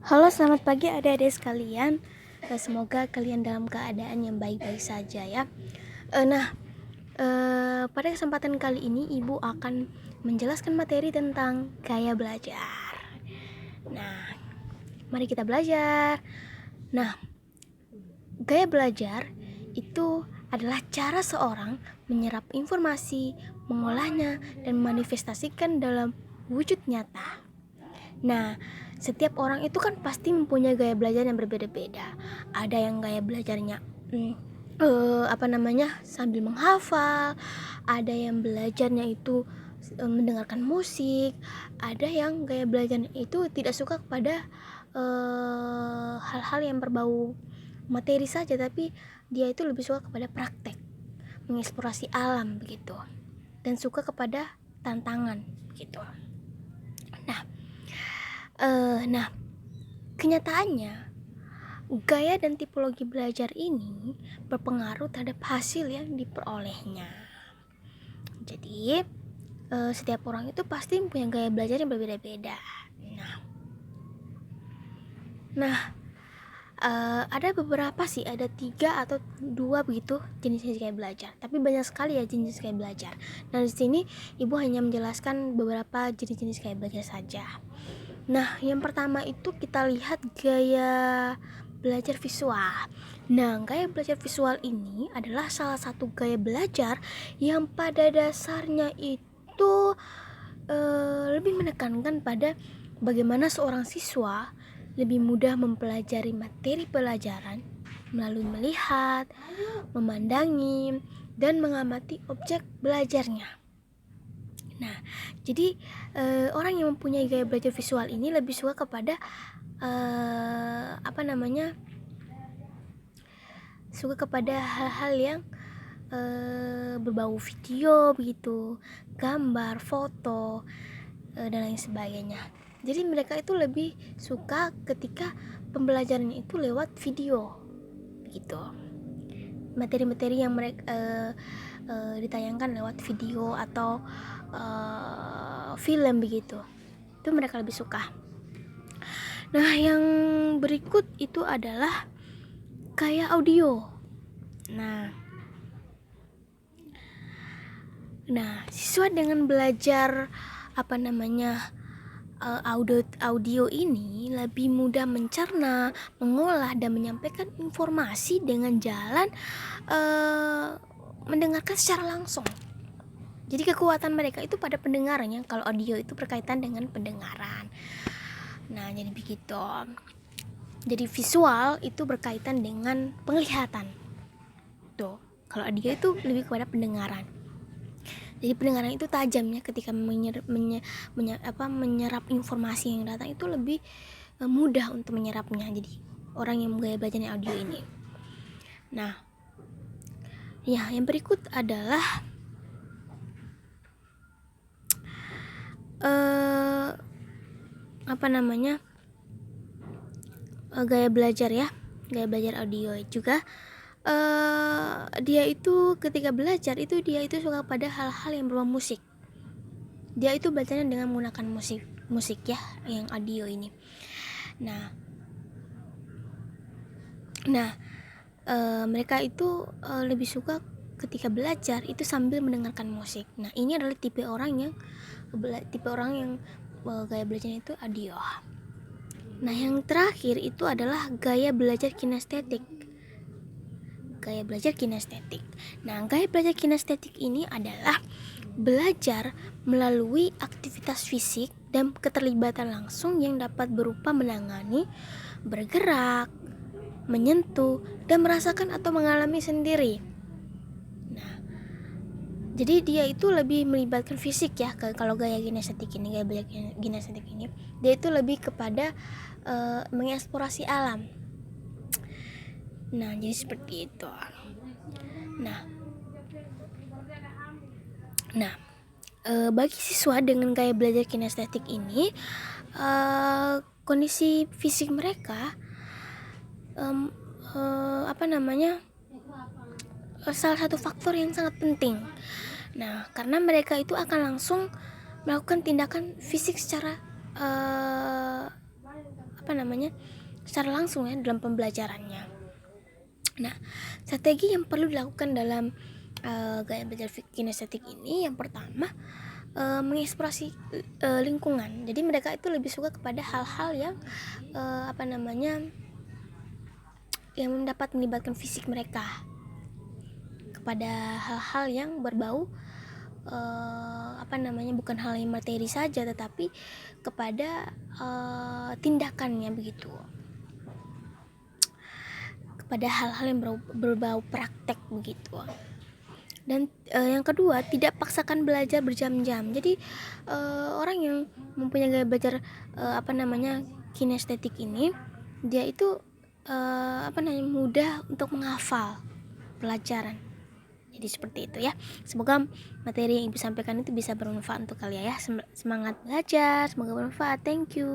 Halo, selamat pagi adik-adik sekalian. Semoga kalian dalam keadaan yang baik-baik saja ya. Pada kesempatan kali ini Ibu akan menjelaskan materi tentang gaya belajar. Nah, mari kita belajar. Nah, gaya belajar itu adalah cara seorang menyerap informasi, mengolahnya, dan memanifestasikan dalam wujud nyata. Nah, setiap orang itu kan pasti mempunyai gaya belajar yang berbeda-beda. Ada yang gaya belajarnya sambil menghafal, ada yang belajarnya itu mendengarkan musik, ada yang gaya belajarnya itu tidak suka kepada hal-hal yang berbau materi saja, tapi dia itu lebih suka kepada praktek, mengeksplorasi alam begitu, dan suka kepada tantangan gitu. Nah, kenyataannya gaya dan tipologi belajar ini berpengaruh terhadap hasil yang diperolehnya. Jadi setiap orang itu pasti punya gaya belajar yang berbeda-beda. Ada beberapa sih, ada 3 atau 2 begitu jenis-jenis gaya belajar. Tapi banyak sekali ya jenis gaya belajar. Nah, di sini Ibu hanya menjelaskan beberapa jenis-jenis gaya belajar saja. Nah, yang pertama itu kita lihat gaya belajar visual. Nah, gaya belajar visual ini adalah salah satu gaya belajar yang pada dasarnya itu lebih menekankan pada bagaimana seorang siswa lebih mudah mempelajari materi pelajaran melalui melihat, memandangi, dan mengamati objek belajarnya. Nah, jadi orang yang mempunyai gaya belajar visual ini lebih suka kepada hal-hal yang berbau video begitu, gambar, foto, dan lain sebagainya. Jadi mereka itu lebih suka ketika pembelajarannya itu lewat video begitu. Materi-materi yang mereka ditayangkan lewat video atau film begitu, itu mereka lebih suka. Nah, yang berikut itu adalah gaya audio. Nah, siswa dengan belajar audio ini lebih mudah mencerna, mengolah, dan menyampaikan informasi dengan jalan mendengarkan secara langsung. Jadi kekuatan mereka itu pada pendengarannya. Kalau audio itu berkaitan dengan pendengaran. Nah, jadi begitu. Jadi visual itu berkaitan dengan penglihatan. Tuh, kalau audio itu lebih kepada pendengaran. Jadi pendengaran itu tajamnya ketika menyerap informasi yang datang itu lebih mudah untuk menyerapnya. Jadi orang yang gaya belajarnya audio ini. Nah, ya, yang berikut adalah gaya belajar ya, gaya belajar audio juga. Dia itu ketika belajar itu dia itu suka pada hal-hal yang berbau musik. Dia itu belajarnya dengan menggunakan musik ya, yang audio ini. Nah, mereka itu lebih suka ketika belajar itu sambil mendengarkan musik. Nah, ini adalah tipe orang yang gaya belajarnya itu audio. Nah, yang terakhir itu adalah gaya belajar kinestetik. Nah, gaya belajar kinestetik ini adalah belajar melalui aktivitas fisik dan keterlibatan langsung yang dapat berupa menangani, bergerak, menyentuh, dan merasakan atau mengalami sendiri. Nah, jadi dia itu lebih melibatkan fisik ya. Kalau gaya belajar kinestetik ini, dia itu lebih kepada mengeksplorasi alam. Nah, jadi seperti itu. Nah, bagi siswa dengan gaya belajar kinestetik ini, kondisi fisik mereka salah satu faktor yang sangat penting. Nah, karena mereka itu akan langsung melakukan tindakan fisik secara secara langsung ya dalam pembelajarannya. Nah, strategi yang perlu dilakukan dalam gaya belajar kinestetik ini, yang pertama mengeksplorasi lingkungan. Jadi mereka itu lebih suka kepada hal-hal yang yang dapat melibatkan fisik mereka, kepada hal-hal yang berbau bukan hal yang materi saja, tetapi kepada tindakannya begitu, kepada hal-hal yang berbau praktek begitu. Dan yang kedua, tidak paksakan belajar berjam-jam. Jadi orang yang mempunyai gaya belajar kinestetik ini, dia itu mudah untuk menghafal pelajaran. Jadi seperti itu ya. Semoga materi yang Ibu sampaikan itu bisa bermanfaat untuk kalian ya. Semangat belajar, semoga bermanfaat. Thank you.